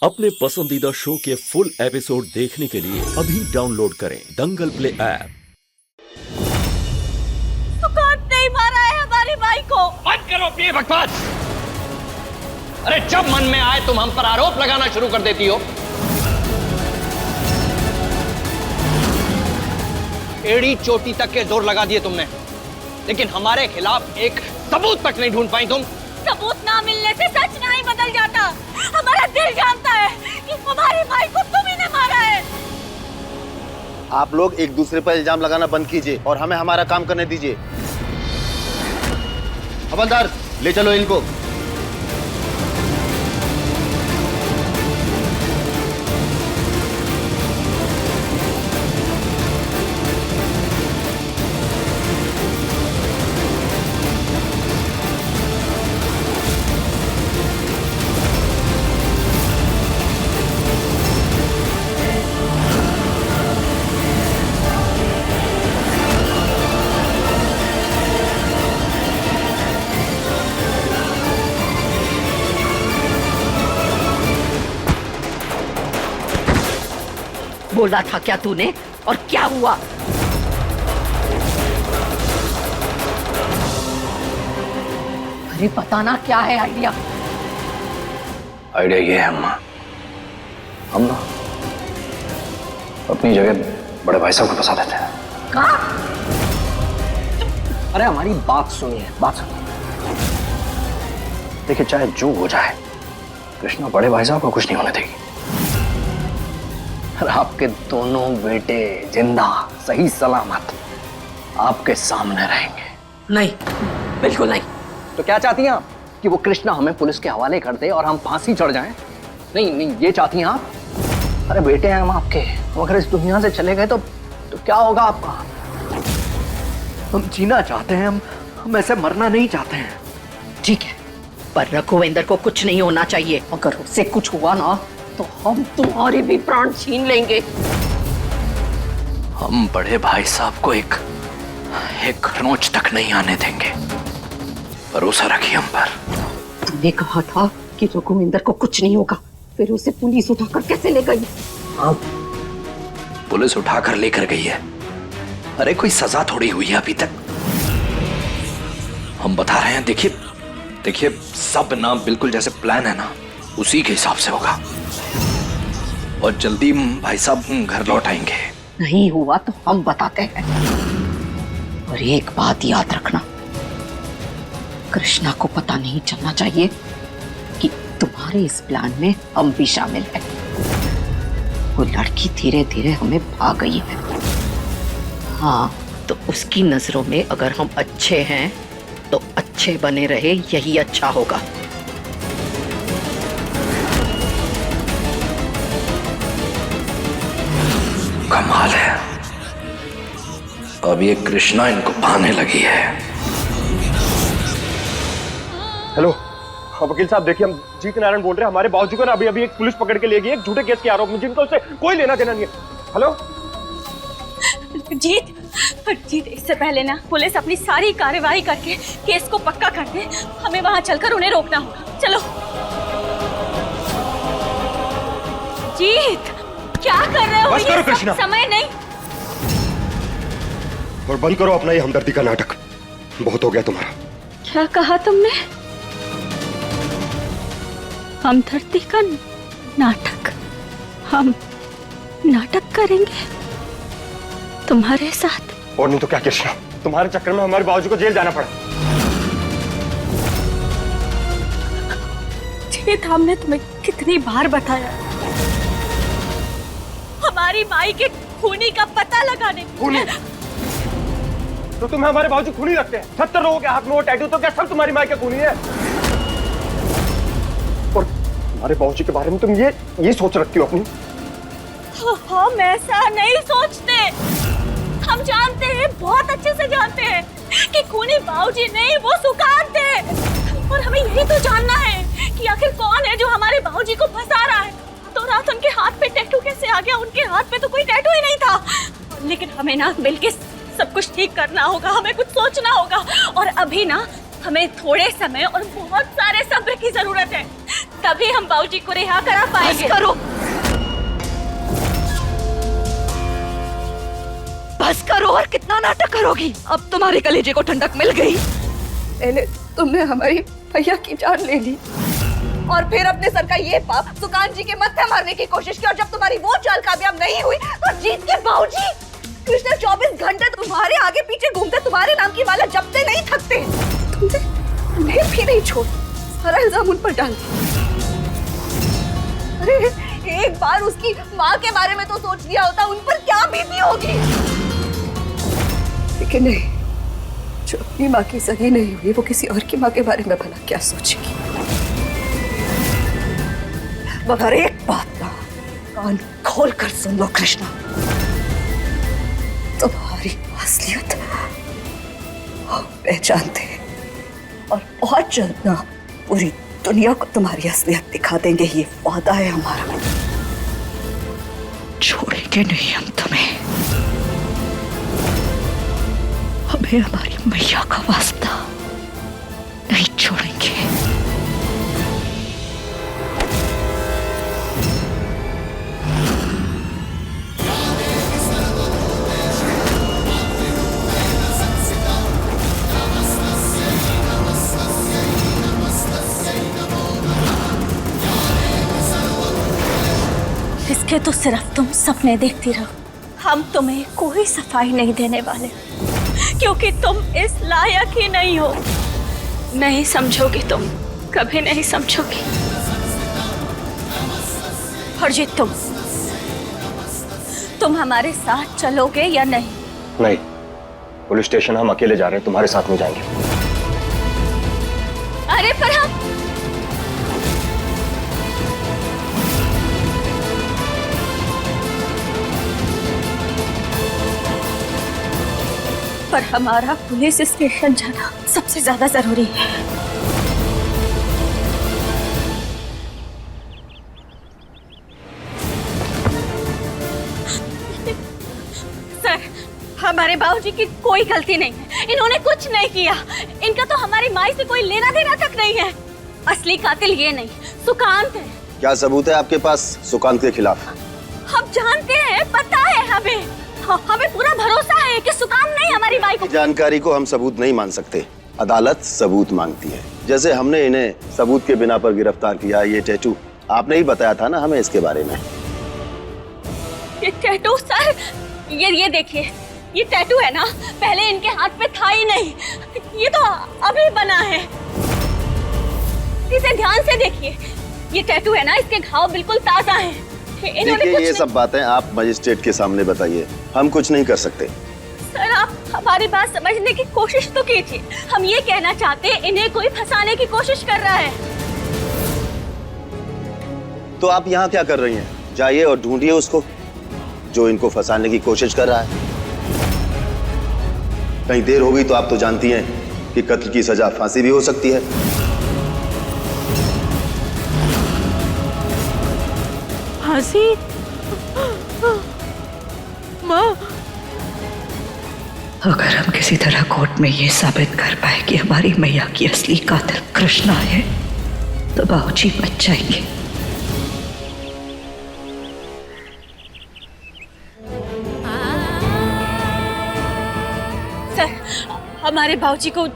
अपने पसंदीदा शो के फुल एपिसोड देखने के लिए अभी डाउनलोड करें दंगल प्ले ऐप। कौन नहीं मारा है हमारी माई को? बंद करो अपनी बकवास। अरे जब मन में आए तुम हम पर आरोप लगाना शुरू कर देती हो। एड़ी चोटी तक के जोर लगा दिए तुमने, लेकिन हमारे खिलाफ एक सबूत तक नहीं ढूंढ पाई तुम। सबूत ना मिलने से सच नहीं बदल जाता। हमारा दिल जानता है कि हमारी भाई को तुम ही ने मारा है। आप लोग एक दूसरे पर इल्जाम लगाना बंद कीजिए और हमें हमारा काम करने दीजिए। हवलदार, ले चलो इनको। बोला था क्या तूने और क्या हुआ? अरे बताना क्या है आइडिया? आइडिया ये है अम्मा, हम ना अपनी जगह बड़े भाई साहब को फंसा देते हैं। कहाँ? अरे हमारी बात सुनिए, बात सुनिए। देखिए चाहे जो हो जाए, कृष्णा बड़े भाई साहब को कुछ नहीं होने देगी। और आपके दोनों बेटे जिंदा सही सलामत आपके सामने रहेंगे। नहीं, बिल्कुल नहीं। तो क्या चाहती हैं आप कि वो कृष्णा हमें पुलिस के हवाले कर दे और हम फांसी चढ़ जाएं? नहीं नहीं, ये चाहती हैं आप? अरे बेटे हैं हम आपके, हम अगर इस दुनिया से चले गए तो क्या होगा आपका? हम जीना चाहते हैं, हम ऐसे मरना नहीं चाहते हैं। ठीक है, पर रघुवेंद्र को कुछ नहीं होना चाहिए। अगर उससे कुछ हुआ ना तो हम तुम्हारे भी प्राण छीन लेंगे। हम बड़े भाई साहब को एक नोच तक नहीं आने देंगे। भरोसा रखिए हम पर। तुमने कहा था कि रघुवेंद्र को कुछ नहीं होगा, फिर उसे पुलिस उठाकर कैसे ले गई? हाँ, पुलिस उठाकर लेकर गई है। अरे कोई सजा थोड़ी हुई है अभी तक। हम बता रहे हैं, देखिए सब ना बिल्कुल जैसे प्लान है ना, उसी के हिसाब से होगा। और जल्दी भाई साहब घर लौट आएंगे। नहीं हुआ तो हम बताते हैं। और एक बात याद रखना, कृष्णा को पता नहीं चलना चाहिए कि तुम्हारे इस प्लान में हम भी शामिल हैं। वो लड़की धीरे धीरे हमें भा गई है। हाँ, तो उसकी नजरों में अगर हम अच्छे हैं तो अच्छे बने रहे, यही अच्छा होगा। कमाल है, अब ये कृष्णा इनको पाने लगी है। हेलो, हाँ वकील साहब, देखिए हम जीत नारायण बोल रहे हैं। हमारे बाबूजी को ना अभी एक पुलिस पकड़ के ले गई है, एक झूठे केस के आरोप में, जिनको उससे कोई लेना देना नहीं है। हेलो जीत, इससे पहले ना पुलिस अपनी सारी कार्रवाई करके केस को पक्का कर दे, हमें वहां चलकर उन्हें रोकना होगा। चलो। जीत, क्या कर रहे हो? बस करो कृष्णा, समय नहीं। और बंद करो अपना ये हमदर्दी का नाटक। बहुत हो गया तुम्हारा। क्या कहा तुमने? हमदर्दी का नाटक? हम नाटक करेंगे तुम्हारे साथ? और नहीं तो क्या कृष्णा, तुम्हारे चक्कर में हमारे बाबूजी को जेल जाना पड़ा। जीत, हमने तुम्हें कितनी बार बताया हमारी माई के खूनी का पता लगाने के खूनी? तो तुम्हें हमारे बाबूजी खूनी लगते हैं? 70 लोगों के हाथ में वो टैटू, तो क्या सब तुम्हारी माई के खूनी है? और हमारे बाबूजी के बारे में तुम ये सोच रखती हो अपनी? हम ऐसा नहीं सोचते। हम जानते हैं, बहुत अच्छे से जानते हैं कि खूनी बाबूजी नहीं, वो सुकान थे। और हमें यही तो जानना है कि आखिर कौन है जो हमारे बाबूजी को फंसा रहा है। तो रात उनके हाथ पे टैटू कैसे आ गया? उनके हाथ पे तो कोई टैटू ही नहीं था। लेकिन हमें ना मिलके सब कुछ ठीक करना होगा, हमें कुछ सोचना होगा। और अभी ना हमें थोड़े समय और बहुत सारे सब्र की जरूरत है। तभी हम बाबूजी को रिहा करा पाएंगे। बस करो, बस करो, और कितना नाटक करोगी? अब तुम्हारे कलेजे को ठंडक मिल गई। पहले तुमने हमारी भैया की जान ले ली और फिर अपने सर का ये पाप सुकान जी के मत्थे मारने की कोशिश की, और जब तुम्हारी वो चाल कामयाब नहीं हुई तो जीत के बाबूजी कृष्णा 24 घंटे तुम्हारे आगे पीछे घूमते, तुम्हारे नाम की माला जपते नहीं थकते। तुमने उन्हें भी नहीं छोड़, सारा इल्जाम उन पर डाल दिया। अरे एक बार उसकी माँ के बारे में तो सोच लिया होता, उन पर क्या बीती होगी। लेकिन नहीं, जो अपनी माँ की सगी नहीं हुई वो किसी और की माँ के बारे में भला क्या सोचेगी। मगर एक बात ना, कान खोल कर सुन लो कृष्णा, तुम्हारी असलियत हम पहचानते हैं, और बहुत जल्द ना पूरी दुनिया को तुम्हारी असलियत दिखा देंगे, ये वादा है हमारा। छोड़ेंगे नहीं हम तुम्हें, हमें हमारी मैया का वास्ता नहीं छोड़ेंगे। इसके तो सिर्फ तुम सपने देखती रहो, हम तुम्हें कोई सफाई नहीं देने वाले, क्योंकि तुम इस लायक ही नहीं हो। नहीं समझोगी तुम, कभी नहीं समझोगी। हरजीत, तुम हमारे साथ चलोगे या नहीं? नहीं, पुलिस स्टेशन हम अकेले जा रहे हैं, तुम्हारे साथ नहीं जाएंगे। अरे पर हम पर हमारा पुलिस स्टेशन जाना सबसे ज्यादा जरूरी है। सर, हमारे बाबूजी की कोई गलती नहीं है, इन्होंने कुछ नहीं किया। इनका तो हमारी माई से कोई लेना देना तक नहीं है। असली कातिल ये नहीं, सुकांत है। क्या सबूत है आपके पास सुकांत के खिलाफ? हम जानते हैं, पता है हमें पूरा भरोसा है कि सुकांत नहीं हमारी माई को। जानकारी को हम सबूत नहीं मान सकते, अदालत सबूत मांगती है। जैसे हमने इन्हें सबूत के बिना पर गिरफ्तार किया। ये टैटू आपने ही बताया था ना हमें इसके बारे में। ये टैटू सर, ये देखिए, ये टैटू है ना, पहले इनके हाथ पे था ही नहीं, ये तो अभी बना है। इसे ध्यान से देखिए, ये टैटू है ना, इसके घाव बिल्कुल ताजा हैं। देखिए, ये सब बातें आप मजिस्ट्रेट के सामने बताइए, हम कुछ नहीं कर सकते। सर, आप हमारी बात समझने की कोशिश तो कीजिए। हम ये कहना चाहते हैं, इन्हें कोई फंसाने की कोशिश कर रहा है। तो आप यहाँ क्या कर रही हैं? जाइए और ढूंढिए उसको जो इनको फंसाने की कोशिश कर रहा है। कहीं देर हो गई तो आप तो जानती हैं कि कत्ल की सजा फांसी भी हो सकती है। फांसी? माँ, अगर हम किसी तरह कोर्ट में ये साबित कर पाए कि हमारी मैया की असली कातिल कृष्णा है, तो बाबूजी बच जाएंगे। सर, हमारे बाबूजी को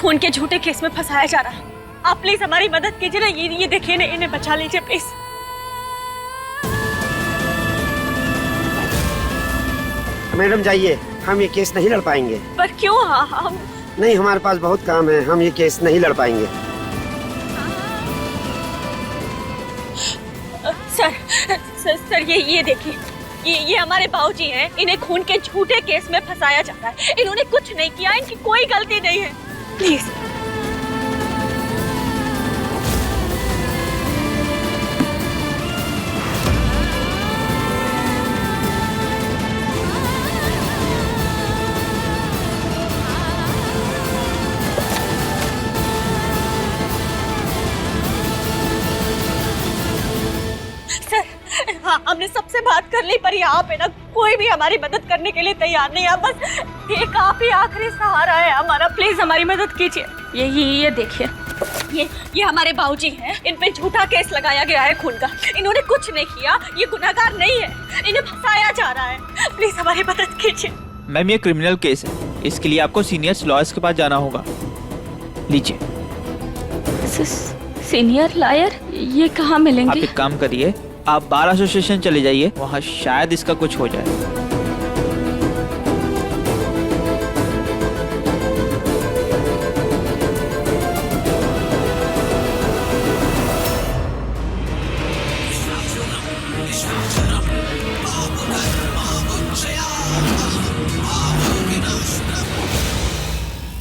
खून के झूठे केस में फंसाया जा रहा है। आप प्लीज हमारी मदद कीजिए ना। ये देखिए ना, इन्हें बचा लीजिए प्लीज। मैडम जाइए, हम ये केस नहीं लड़ पाएंगे। पर क्यों? हम नहीं, हमारे पास बहुत काम है, हम ये केस नहीं लड़ पाएंगे। सर, ये देखिए, ये हमारे बाबूजी हैं। इन्हें खून के झूठे केस में फंसाया जा रहा है। इन्होंने कुछ नहीं किया, इनकी कोई गलती नहीं है। प्लीज। हाँ, हमने सबसे बात कर ली, पर यहाँ पे ना कोई भी हमारी मदद करने के लिए तैयार नहीं है। बस एक आप ही आखिरी सहारा है हमारा। प्लीज हमारी मदद कीजिए। ये देखिए। ये हमारे बाबूजी हैं। इन पे झूठा केस लगाया गया है खून का। इन्होंने कुछ नहीं किया, ये गुनहगार नहीं है, इन्हें फंसाया जा रहा है। प्लीज हमारी मदद कीजिए। मैम ये क्रिमिनल केस है, इसके लिए आपको सीनियर लॉयर्स के पास जाना होगा। लीजिए। सीनियर लॉयर ये कहाँ आप मिलेंगे? एक काम करिए, आप बार एसोसिएशन चले जाइए, वहाँ शायद इसका कुछ हो जाए।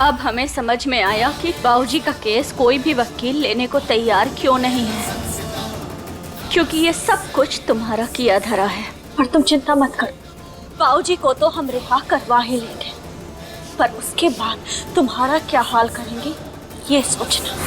अब हमें समझ में आया कि बाबूजी का केस कोई भी वकील लेने को तैयार क्यों नहीं है, क्योंकि ये सब कुछ तुम्हारा किया धरा है। और तुम चिंता मत करो, बाबूजी को तो हम रिहा करवा ही लेंगे, पर उसके बाद तुम्हारा क्या हाल करेंगे ये सोचना।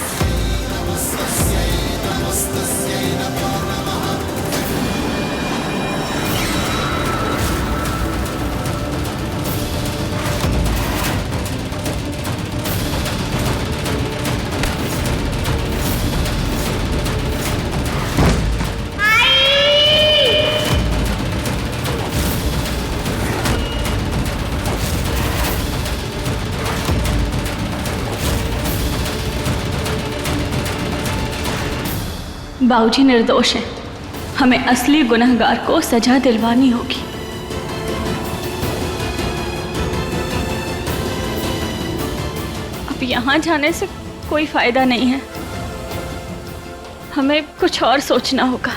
बाबूजी निर्दोष हैं, हमें असली गुनहगार को सजा दिलवानी होगी। अब यहाँ जाने से कोई फायदा नहीं है, हमें कुछ और सोचना होगा।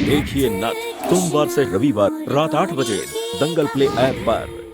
देखिए नथ सोमवार से रविवार रात 8 बजे दंगल प्ले ऐप पर।